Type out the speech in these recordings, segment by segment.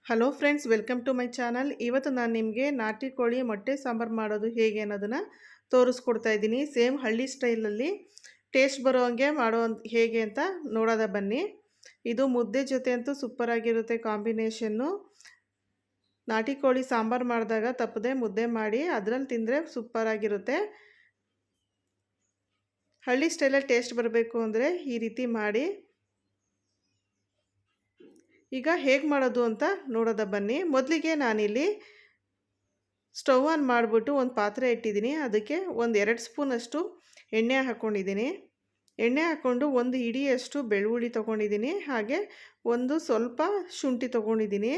Hello friends, welcome to my channel. ಇವತ್ತು ನಾನು ನಿಮಗೆ ನಾಟಿ ಕೋಳಿ ಮೊಟ್ಟೆ ಸಾಂಬಾರು ಮಾಡೋದು ಹೇಗೆ ಅನ್ನೋದನ್ನು ತೋರಿಸ್ಕೊಡ್ತಾ ಇದ್ದೀನಿ. ಸೇಮ್ ಹಳ್ಳಿ ಸ್ಟೈಲಲ್ಲಿ ಟೇಸ್ಟ್ ಬರೋ ಹಂಗೆ ಮಾಡೋ ಹೇಗೆ ಅಂತ ನೋಡೋದ ಬನ್ನಿ. ಇದು ಮುದ್ದೆ ಜೊತೆ ಅಂತೂ ಸೂಪರಾಗಿರುತ್ತೆ ಕಾಂಬಿನೇಷನ್ನು. ನಾಟಿ ಕೋಳಿ ಸಾಂಬಾರು ಮಾಡಿದಾಗ ತಪ್ಪದೆ ಮುದ್ದೆ ಮಾಡಿ ಅದರಲ್ಲಿ ತಿಂದರೆ ಸೂಪರಾಗಿರುತ್ತೆ. ಹಳ್ಳಿ ಸ್ಟೈಲಲ್ಲಿ ಟೇಸ್ಟ್ ಬರಬೇಕು ಅಂದರೆ ಈ ರೀತಿ ಮಾಡಿ. ಈಗ ಹೇಗೆ ಮಾಡೋದು ಅಂತ ನೋಡೋದ ಬನ್ನಿ. ಮೊದಲಿಗೆ ನಾನಿಲ್ಲಿ ಸ್ಟವ್ ಆನ್ ಮಾಡಿಬಿಟ್ಟು ಒಂದು ಪಾತ್ರೆ ಇಟ್ಟಿದ್ದೀನಿ. ಅದಕ್ಕೆ ಒಂದು 2 ಸ್ಪೂನಷ್ಟು ಎಣ್ಣೆ ಹಾಕ್ಕೊಂಡಿದ್ದೀನಿ. ಎಣ್ಣೆ ಹಾಕ್ಕೊಂಡು ಒಂದು ಹಿಡಿಯಷ್ಟು ಬೆಳ್ಳುಳ್ಳಿ ತೊಗೊಂಡಿದ್ದೀನಿ. ಹಾಗೆ ಒಂದು ಸ್ವಲ್ಪ ಶುಂಠಿ ತೊಗೊಂಡಿದ್ದೀನಿ.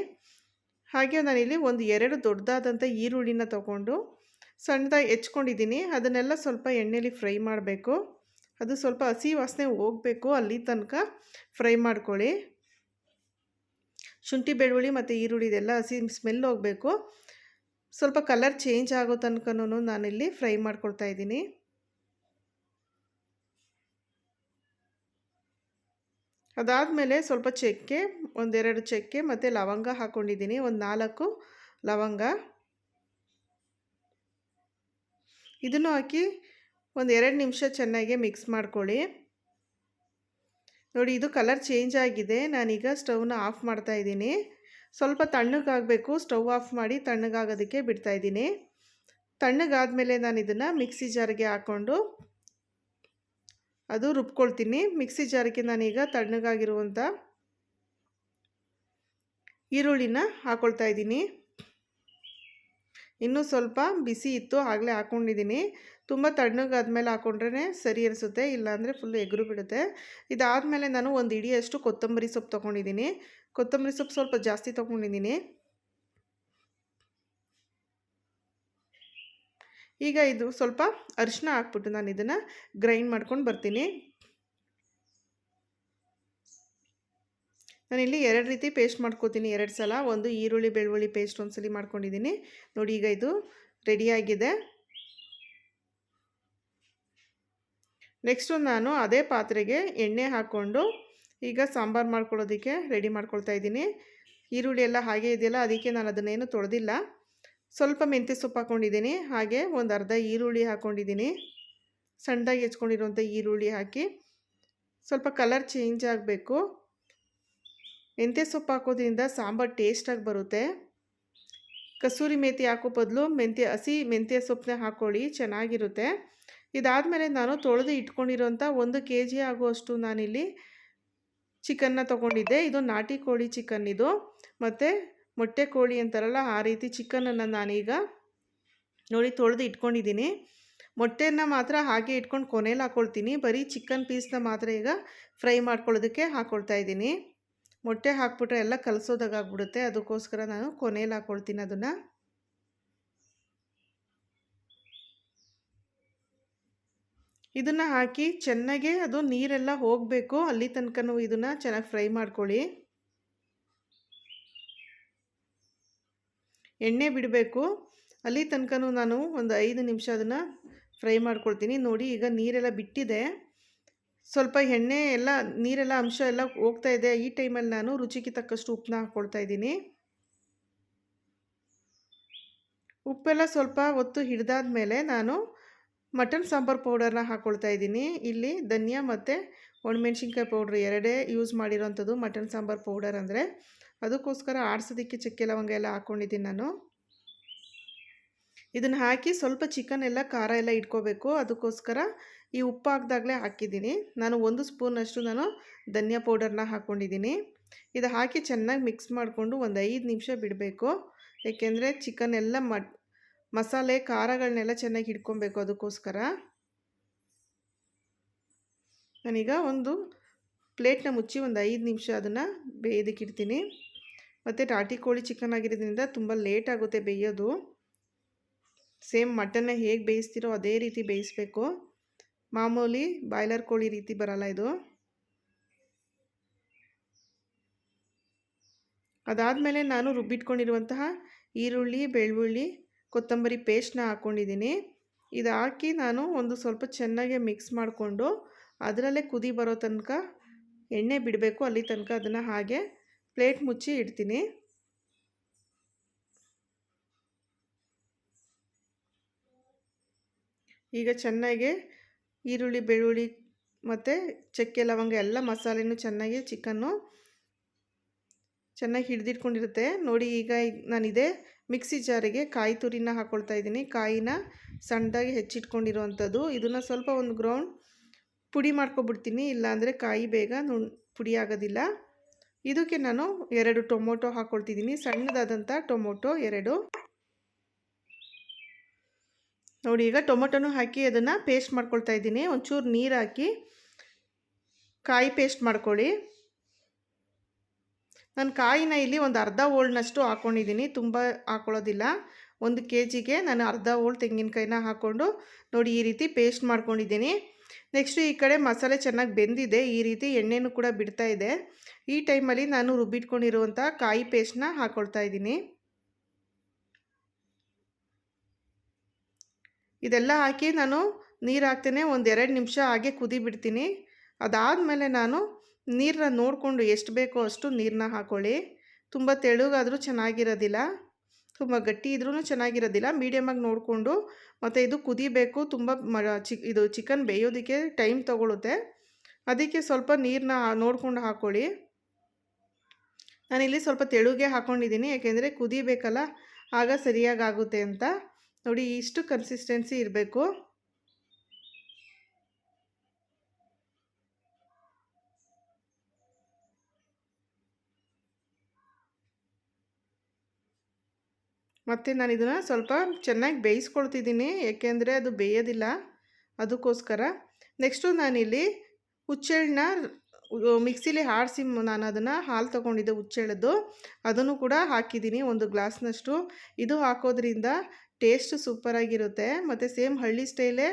ಹಾಗೆ ನಾನಿಲ್ಲಿ ಒಂದು 2 ದೊಡ್ಡದಾದಂಥ ಈರುಳ್ಳಿನ ತೊಗೊಂಡು ಸಣ್ಣದಾಗಿ ಹೆಚ್ಕೊಂಡಿದ್ದೀನಿ. ಅದನ್ನೆಲ್ಲ ಸ್ವಲ್ಪ ಎಣ್ಣೆಯಲ್ಲಿ ಫ್ರೈ ಮಾಡಬೇಕು. ಅದು ಸ್ವಲ್ಪ ಹಸಿ ವಾಸನೆ ಹೋಗಬೇಕು, ಅಲ್ಲಿ ತನಕ ಫ್ರೈ ಮಾಡ್ಕೊಳ್ಳಿ. ಶುಂಠಿ ಬೆಳ್ಳುಳ್ಳಿ ಮತ್ತು ಈರುಳ್ಳಿ ಇದೆಲ್ಲ ಹಸಿ ಸ್ಮೆಲ್ ಹೋಗಬೇಕು. ಸ್ವಲ್ಪ ಕಲರ್ ಚೇಂಜ್ ಆಗೋ ತನಕನೂ ನಾನಿಲ್ಲಿ ಫ್ರೈ ಮಾಡ್ಕೊಳ್ತಾ ಇದ್ದೀನಿ. ಅದಾದಮೇಲೆ ಸ್ವಲ್ಪ ಚಕ್ಕೆ, 1-2 ಚಕ್ಕೆ ಮತ್ತು ಲವಂಗ ಹಾಕ್ಕೊಂಡಿದ್ದೀನಿ. ಒಂದು 4 ಲವಂಗ ಇದನ್ನು ಹಾಕಿ ಒಂದು 2 ನಿಮಿಷ ಚೆನ್ನಾಗಿ ಮಿಕ್ಸ್ ಮಾಡ್ಕೊಳ್ಳಿ. ನೋಡಿ, ಇದು ಕಲರ್ ಚೇಂಜ್ ಆಗಿದೆ. ನಾನೀಗ ಸ್ಟವ್ನ ಆಫ್ ಮಾಡ್ತಾ ಇದ್ದೀನಿ. ಸ್ವಲ್ಪ ತಣ್ಣಗಾಗಬೇಕು. ಸ್ಟವ್ ಆಫ್ ಮಾಡಿ ತಣ್ಣಗಾಗೋದಕ್ಕೆ ಬಿಡ್ತಾಯಿದ್ದೀನಿ. ತಣ್ಣಗಾದಮೇಲೆ ನಾನು ಇದನ್ನು ಮಿಕ್ಸಿ ಜಾರಿಗೆ ಹಾಕ್ಕೊಂಡು ಅದು ರುಬ್ಕೊಳ್ತೀನಿ. ಮಿಕ್ಸಿ ಜಾರಿಗೆ ನಾನೀಗ ತಣ್ಣಗಾಗಿರುವಂಥ ಈರುಳ್ಳಿನ ಹಾಕ್ಕೊಳ್ತಾ ಇದ್ದೀನಿ. ಇನ್ನೂ ಸ್ವಲ್ಪ ಬಿಸಿ ಇತ್ತು, ಆಗಲೇ ಹಾಕ್ಕೊಂಡಿದ್ದೀನಿ. ತುಂಬ ತಣ್ಣಗಾದ್ಮೇಲೆ ಹಾಕ್ಕೊಂಡ್ರೆ ಸರಿ ಅನಿಸುತ್ತೆ, ಇಲ್ಲಾಂದರೆ ಫುಲ್ಲು ಎಗರು ಬಿಡುತ್ತೆ. ಇದಾದಮೇಲೆ ನಾನು ಒಂದು ಹಿಡಿಯಷ್ಟು ಕೊತ್ತಂಬರಿ ಸೊಪ್ಪು ತೊಗೊಂಡಿದ್ದೀನಿ. ಕೊತ್ತಂಬರಿ ಸೊಪ್ಪು ಸ್ವಲ್ಪ ಜಾಸ್ತಿ ತೊಗೊಂಡಿದ್ದೀನಿ. ಈಗ ಇದು ಸ್ವಲ್ಪ ಅರಿಶಿನ ಹಾಕ್ಬಿಟ್ಟು ನಾನು ಇದನ್ನು ಗ್ರೈಂಡ್ ಮಾಡ್ಕೊಂಡು ಬರ್ತೀನಿ. ನಾನಿಲ್ಲಿ 2 ರೀತಿ ಪೇಸ್ಟ್ ಮಾಡ್ಕೋತೀನಿ, 2 ಸಲ. ಒಂದು ಈರುಳ್ಳಿ ಬೆಳ್ಳುಳ್ಳಿ ಪೇಸ್ಟ್ ಒಂದು ಸಲ ಮಾಡ್ಕೊಂಡಿದ್ದೀನಿ. ನೋಡಿ, ಈಗ ಇದು ರೆಡಿಯಾಗಿದೆ. ನೆಕ್ಸ್ಟು ನಾನು ಅದೇ ಪಾತ್ರೆಗೆ ಎಣ್ಣೆ ಹಾಕ್ಕೊಂಡು ಈಗ ಸಾಂಬಾರು ಮಾಡ್ಕೊಳ್ಳೋದಕ್ಕೆ ರೆಡಿ ಮಾಡ್ಕೊಳ್ತಾ ಇದ್ದೀನಿ. ಈರುಳ್ಳಿ ಎಲ್ಲ ಹಾಗೆ ಇದೆಯಲ್ಲ, ಅದಕ್ಕೆ ನಾನು ಅದನ್ನೇನು ತೊಳೆದಿಲ್ಲ. ಸ್ವಲ್ಪ ಮೆಂತ್ಯ ಸೊಪ್ಪು ಹಾಕ್ಕೊಂಡಿದ್ದೀನಿ. ಹಾಗೆ ಒಂದು ಅರ್ಧ ಈರುಳ್ಳಿ ಹಾಕ್ಕೊಂಡಿದ್ದೀನಿ. ಸಣ್ಣದಾಗಿ ಹೆಚ್ಕೊಂಡಿರುವಂಥ ಈರುಳ್ಳಿ ಹಾಕಿ ಸ್ವಲ್ಪ ಕಲರ್ ಚೇಂಜ್ ಆಗಬೇಕು. ಮೆಂತ್ಯ ಸೊಪ್ಪು ಹಾಕೋದ್ರಿಂದ ಸಾಂಬಾರು ಟೇಸ್ಟಾಗಿ ಬರುತ್ತೆ. ಕಸೂರಿ ಮೇಥಿ ಹಾಕೋ ಬದಲು ಹಸಿ ಮೆಂತ್ಯ ಸೊಪ್ಪನ್ನ ಹಾಕ್ಕೊಳ್ಳಿ, ಚೆನ್ನಾಗಿರುತ್ತೆ. ಇದಾದಮೇಲೆ ನಾನು ತೊಳೆದು ಇಟ್ಕೊಂಡಿರೋಂಥ 1 kg ಆಗುವಷ್ಟು ನಾನಿಲ್ಲಿ ಚಿಕನ್ನ ತೊಗೊಂಡಿದ್ದೆ. ಇದು ನಾಟಿ ಕೋಳಿ ಚಿಕನ್ ಇದು. ಮತ್ತು ಮೊಟ್ಟೆ ಕೋಳಿ ಅಂತಾರಲ್ಲ, ಆ ರೀತಿ ಚಿಕನನ್ನು ನಾನೀಗ ನೋಡಿ ತೊಳೆದು ಇಟ್ಕೊಂಡಿದ್ದೀನಿ. ಮೊಟ್ಟೆನ ಮಾತ್ರ ಹಾಗೆ ಇಟ್ಕೊಂಡು ಕೊನೆಯಲ್ಲಿ ಹಾಕ್ಕೊಳ್ತೀನಿ. ಬರೀ ಚಿಕನ್ ಪೀಸ್ನ ಮಾತ್ರ ಈಗ ಫ್ರೈ ಮಾಡ್ಕೊಳ್ಳೋದಕ್ಕೆ ಹಾಕ್ಕೊಳ್ತಾ ಇದ್ದೀನಿ. ಮೊಟ್ಟೆ ಹಾಕ್ಬಿಟ್ರೆ ಎಲ್ಲ ಕಲಸೋದಾಗ್ಬಿಡುತ್ತೆ, ಅದಕ್ಕೋಸ್ಕರ ನಾನು ಕೊನೆಯಲ್ಲಿ ಹಾಕ್ಕೊಳ್ತೀನಿ ಅದನ್ನು. ಇದನ್ನು ಹಾಕಿ ಚೆನ್ನಾಗೆ ಅದು ನೀರೆಲ್ಲ ಹೋಗಬೇಕು, ಅಲ್ಲಿ ತನಕನೂ ಇದನ್ನು ಚೆನ್ನಾಗಿ ಫ್ರೈ ಮಾಡ್ಕೊಳ್ಳಿ. ಎಣ್ಣೆ ಬಿಡಬೇಕು, ಅಲ್ಲಿ ತನಕನೂ ನಾನು ಒಂದು 5 ನಿಮಿಷ ಅದನ್ನು ಫ್ರೈ ಮಾಡ್ಕೊಳ್ತೀನಿ. ನೋಡಿ, ಈಗ ನೀರೆಲ್ಲ ಬಿಟ್ಟಿದೆ. ಸ್ವಲ್ಪ ಎಣ್ಣೆ ಎಲ್ಲ ನೀರೆಲ್ಲ ಅಂಶ ಎಲ್ಲ ಹೋಗ್ತಾ ಇದೆ. ಈ ಟೈಮಲ್ಲಿ ನಾನು ರುಚಿಗೆ ತಕ್ಕಷ್ಟು ಉಪ್ಪನ್ನ ಹಾಕ್ಕೊಳ್ತಾ ಇದ್ದೀನಿ. ಉಪ್ಪೆಲ್ಲ ಸ್ವಲ್ಪ ಹೊತ್ತು ಹಿಡಿದಾದ ಮೇಲೆ ನಾನು ಮಟನ್ ಸಾಂಬಾರು ಪೌಡರ್ನ ಹಾಕ್ಕೊಳ್ತಾ ಇದ್ದೀನಿ. ಇಲ್ಲಿ ಧನಿಯಾ ಮತ್ತು ಒಣಮೆಣ್ಸಿನ್ಕಾಯಿ ಪೌಡ್ರ್ 2 ಯೂಸ್ ಮಾಡಿರೋಂಥದ್ದು ಮಟನ್ ಸಾಂಬಾರು ಪೌಡರ್ ಅಂದರೆ. ಅದಕ್ಕೋಸ್ಕರ ಆಡಿಸೋದಕ್ಕೆ ಚಕ್ಕೆ ಲವಂಗ ಎಲ್ಲ ಹಾಕ್ಕೊಂಡಿದ್ದೀನಿ ನಾನು. ಇದನ್ನು ಹಾಕಿ ಸ್ವಲ್ಪ ಚಿಕನ್ ಎಲ್ಲ ಖಾರ ಎಲ್ಲ ಇಟ್ಕೋಬೇಕು, ಅದಕ್ಕೋಸ್ಕರ ಈ ಉಪ್ಪು ಹಾಕಿದಾಗಲೇ ಹಾಕಿದ್ದೀನಿ. ನಾನು 1 ಸ್ಪೂನಷ್ಟು ನಾನು ಧನಿಯಾ ಪೌಡರ್ನ ಹಾಕ್ಕೊಂಡಿದ್ದೀನಿ. ಇದು ಹಾಕಿ ಚೆನ್ನಾಗಿ ಮಿಕ್ಸ್ ಮಾಡಿಕೊಂಡು ಒಂದು 5 ನಿಮಿಷ ಬಿಡಬೇಕು. ಏಕೆಂದರೆ ಚಿಕನ್ ಎಲ್ಲ ಮಸಾಲೆ ಖಾರಗಳನ್ನೆಲ್ಲ ಚೆನ್ನಾಗಿ ಹಿಡ್ಕೊಬೇಕು, ಅದಕ್ಕೋಸ್ಕರ. ನಾನೀಗ ಒಂದು ಪ್ಲೇಟ್ನ ಮುಚ್ಚಿ ಒಂದು 5 ನಿಮಿಷ ಅದನ್ನು ಬೇಯೋದಕ್ಕೆ ಇಡ್ತೀನಿ. ಮತ್ತು ನಾಟಿ ಕೋಳಿ ಚಿಕನ್ ಆಗಿರೋದ್ರಿಂದ ತುಂಬ ಲೇಟ್ ಆಗುತ್ತೆ ಬೇಯೋದು. ಸೇಮ್ ಮಟನ್ನ ಹೇಗೆ ಬೇಯಿಸ್ತೀರೋ ಅದೇ ರೀತಿ ಬೇಯಿಸಬೇಕು. ಮಾಮೂಲಿ ಬಾಯ್ಲರ್ ಕೋಳಿ ರೀತಿ ಬರಲ್ಲ ಇದು. ಅದಾದಮೇಲೆ ನಾನು ರುಬ್ಬಿಟ್ಕೊಂಡಿರುವಂತಹ ಈರುಳ್ಳಿ ಬೆಳ್ಳುಳ್ಳಿ ಕೊತ್ತಂಬರಿ ಪೇಸ್ಟ್ನ ಹಾಕ್ಕೊಂಡಿದ್ದೀನಿ. ಇದು ಹಾಕಿ ನಾನು ಒಂದು ಸ್ವಲ್ಪ ಚೆನ್ನಾಗಿ ಮಿಕ್ಸ್ ಮಾಡಿಕೊಂಡು ಅದರಲ್ಲೇ ಕುದಿ ಬರೋ ತನಕ ಎಣ್ಣೆ ಬಿಡಬೇಕು, ಅಲ್ಲಿ ತನಕ ಅದನ್ನು ಹಾಗೆ ಪ್ಲೇಟ್ ಮುಚ್ಚಿ ಇಡ್ತೀನಿ. ಈಗ ಚೆನ್ನಾಗಿ ಈರುಳ್ಳಿ, ಬೆಳ್ಳುಳ್ಳಿ ಮತ್ತು ಚಕ್ಕೆ, ಲವಂಗ ಎಲ್ಲ ಮಸಾಲೆನೂ ಚೆನ್ನಾಗಿ ಚಿಕನ್ನು ಚೆನ್ನಾಗಿ ಹಿಡಿದಿಟ್ಕೊಂಡಿರುತ್ತೆ ನೋಡಿ. ಈಗ ನಾನಿದೆ ಮಿಕ್ಸಿ ಜಾರಿಗೆ ಕಾಯಿ ತುರಿನ ಹಾಕ್ಕೊಳ್ತಾ ಇದ್ದೀನಿ. ಕಾಯಿನ ಸಣ್ಣದಾಗಿ ಹೆಚ್ಚಿಟ್ಕೊಂಡಿರೋವಂಥದ್ದು. ಇದನ್ನು ಸ್ವಲ್ಪ ಒಂದು ಗ್ರೌಂಡ್ ಪುಡಿ ಮಾಡ್ಕೊಬಿಡ್ತೀನಿ, ಇಲ್ಲಾಂದರೆ ಕಾಯಿ ಬೇಗ ಪುಡಿ ಆಗೋದಿಲ್ಲ. ಇದಕ್ಕೆ ನಾನು 2 ಟೊಮೊಟೊ ಹಾಕ್ಕೊಳ್ತಿದ್ದೀನಿ, ಸಣ್ಣದಾದಂಥ ಟೊಮೊಟೊ 2 ನೋಡಿ. ಈಗ ಟೊಮೊಟೊನೂ ಹಾಕಿ ಅದನ್ನು ಪೇಸ್ಟ್ ಮಾಡ್ಕೊಳ್ತಾ ಇದ್ದೀನಿ. ಒಂಚೂರು ನೀರು ಹಾಕಿ ಕಾಯಿ ಪೇಸ್ಟ್ ಮಾಡ್ಕೊಳ್ಳಿ. ನಾನು ಕಾಯಿನ ಇಲ್ಲಿ ಒಂದು ಅರ್ಧ ಹೋಳನಷ್ಟು ಹಾಕ್ಕೊಂಡಿದ್ದೀನಿ, ತುಂಬ ಹಾಕ್ಕೊಳ್ಳೋದಿಲ್ಲ. 1 kgಗೆ ನಾನು ಅರ್ಧ ಹೋಳು ತೆಂಗಿನಕಾಯಿನ ಹಾಕ್ಕೊಂಡು ನೋಡಿ ಈ ರೀತಿ ಪೇಸ್ಟ್ ಮಾಡ್ಕೊಂಡಿದ್ದೀನಿ. ನೆಕ್ಸ್ಟು ಈ ಕಡೆ ಮಸಾಲೆ ಚೆನ್ನಾಗಿ ಬೆಂದಿದೆ, ಈ ರೀತಿ ಎಣ್ಣೆನೂ ಕೂಡ ಬಿಡ್ತಾ ಇದೆ. ಈ ಟೈಮಲ್ಲಿ ನಾನು ರುಬ್ಬಿಟ್ಕೊಂಡಿರುವಂಥ ಕಾಯಿ ಪೇಸ್ಟ್ನ ಹಾಕ್ಕೊಳ್ತಾ ಇದ್ದೀನಿ. ಇದೆಲ್ಲ ಹಾಕಿ ನಾನು ನೀರು ಹಾಕ್ತೇನೆ, 1-2 ನಿಮಿಷ ಹಾಗೆ ಕುದಿ ಬಿಡ್ತೀನಿ. ಅದಾದಮೇಲೆ ನಾನು ನೀರನ್ನ ನೋಡಿಕೊಂಡು ಎಷ್ಟು ಬೇಕೋ ಅಷ್ಟು ನೀರನ್ನ ಹಾಕ್ಕೊಳ್ಳಿ. ತುಂಬ ತೆಳುಗಾದರೂ ಚೆನ್ನಾಗಿರೋದಿಲ್ಲ, ತುಂಬ ಗಟ್ಟಿ ಇದ್ರೂ ಚೆನ್ನಾಗಿರೋದಿಲ್ಲ. ಮೀಡಿಯಮಾಗಿ ನೋಡಿಕೊಂಡು, ಮತ್ತು ಇದು ಕುದಿಬೇಕು, ತುಂಬ ಇದು ಚಿಕನ್ ಬೇಯೋದಕ್ಕೆ ಟೈಮ್ ತೊಗೊಳುತ್ತೆ. ಅದಕ್ಕೆ ಸ್ವಲ್ಪ ನೀರನ್ನ ನೋಡಿಕೊಂಡು ಹಾಕ್ಕೊಳ್ಳಿ. ನಾನಿಲ್ಲಿ ಸ್ವಲ್ಪ ತೆಳುಗೆ ಹಾಕ್ಕೊಂಡಿದ್ದೀನಿ, ಯಾಕೆಂದರೆ ಕುದಿಬೇಕಲ್ಲ, ಆಗ ಸರಿಯಾಗಿ ಆಗುತ್ತೆ ಅಂತ. ನೋಡಿ ಇಷ್ಟು ಕನ್ಸಿಸ್ಟೆನ್ಸಿ ಇರಬೇಕು. ಮತ್ತು ನಾನು ಇದನ್ನು ಸ್ವಲ್ಪ ಚೆನ್ನಾಗಿ ಬೇಯಿಸ್ಕೊಳ್ತಿದ್ದೀನಿ, ಏಕೆಂದರೆ ಅದು ಬೇಯೋದಿಲ್ಲ, ಅದಕ್ಕೋಸ್ಕರ. ನೆಕ್ಸ್ಟು ನಾನಿಲ್ಲಿ ಹುಚ್ಚೆಳ್ಳನ್ನ ಮಿಕ್ಸಿಲಿ ಆಡಿಸಿ ನಾನು ಅದನ್ನು ಹಾಲು ತೊಗೊಂಡಿದ್ದೆ ಹುಚ್ಚೆಳ್ಳದ್ದು, ಅದನ್ನು ಕೂಡ ಹಾಕಿದ್ದೀನಿ 1 ಗ್ಲಾಸ್ನಷ್ಟು. ಇದು ಹಾಕೋದ್ರಿಂದ ಟೇಸ್ಟ್ ಸೂಪರಾಗಿರುತ್ತೆ ಮತ್ತು ಸೇಮ್ ಹಳ್ಳಿ ಸ್ಟೈಲೇ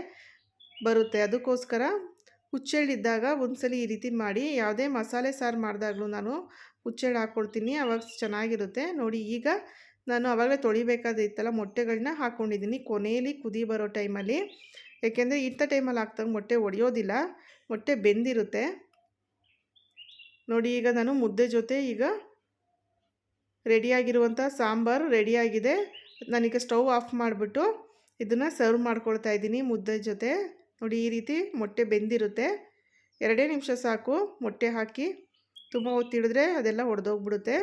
ಬರುತ್ತೆ. ಅದಕ್ಕೋಸ್ಕರ ಹುಚ್ಚೆಳ್ಳಿದ್ದಾಗ ಒಂದ್ಸಲಿ ಈ ರೀತಿ ಮಾಡಿ. ಯಾವುದೇ ಮಸಾಲೆ ಸಾರು ಮಾಡಿದಾಗಲೂ ನಾನು ಹುಚ್ಚೆಳ್ಳು ಹಾಕ್ಕೊಳ್ತೀನಿ, ಆವಾಗ ಚೆನ್ನಾಗಿರುತ್ತೆ ನೋಡಿ. ಈಗ ನಾನು ಆವಾಗಲೇ ತೊಳಿಬೇಕಾದಿತ್ತಲ್ಲ ಮೊಟ್ಟೆಗಳನ್ನ ಹಾಕ್ಕೊಂಡಿದ್ದೀನಿ ಕೊನೆಯಲ್ಲಿ ಕುದಿ ಬರೋ ಟೈಮಲ್ಲಿ, ಏಕೆಂದರೆ ಇಂಥ ಟೈಮಲ್ಲಿ ಹಾಕ್ದಾಗ ಮೊಟ್ಟೆ ಒಡೆಯೋದಿಲ್ಲ, ಮೊಟ್ಟೆ ಬೆಂದಿರುತ್ತೆ ನೋಡಿ. ಈಗ ನಾನು ಮುದ್ದೆ ಜೊತೆ ಈಗ ರೆಡಿಯಾಗಿರುವಂಥ ಸಾಂಬಾರು ರೆಡಿಯಾಗಿದೆ. ನಾನೀಗ ಸ್ಟವ್ ಆಫ್ ಮಾಡಿಬಿಟ್ಟು ಇದನ್ನು ಸರ್ವ್ ಮಾಡ್ಕೊಳ್ತಾ ಇದ್ದೀನಿ ಮುದ್ದೆ ಜೊತೆ. ನೋಡಿ ಈ ರೀತಿ ಮೊಟ್ಟೆ ಬೆಂದಿರುತ್ತೆ, 2 ನಿಮಿಷ ಸಾಕು ಮೊಟ್ಟೆ ಹಾಕಿ. ತುಂಬ ಹೊತ್ತಿಡಿದ್ರೆ ಅದೆಲ್ಲ ಒಡೆದೋಗ್ಬಿಡುತ್ತೆ.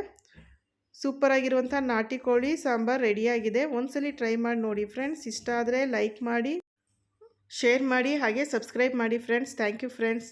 ಸೂಪರಾಗಿರುವಂಥ ನಾಟಿ ಕೋಳಿ ಸಾಂಬಾರು ರೆಡಿಯಾಗಿದೆ. ಒಂದ್ಸಲಿ ಟ್ರೈ ಮಾಡಿ ನೋಡಿ ಫ್ರೆಂಡ್ಸ್. ಇಷ್ಟ ಆದರೆ ಲೈಕ್ ಮಾಡಿ, ಶೇರ್ ಮಾಡಿ, ಹಾಗೆ ಸಬ್ಸ್ಕ್ರೈಬ್ ಮಾಡಿ ಫ್ರೆಂಡ್ಸ್. Thank you friends.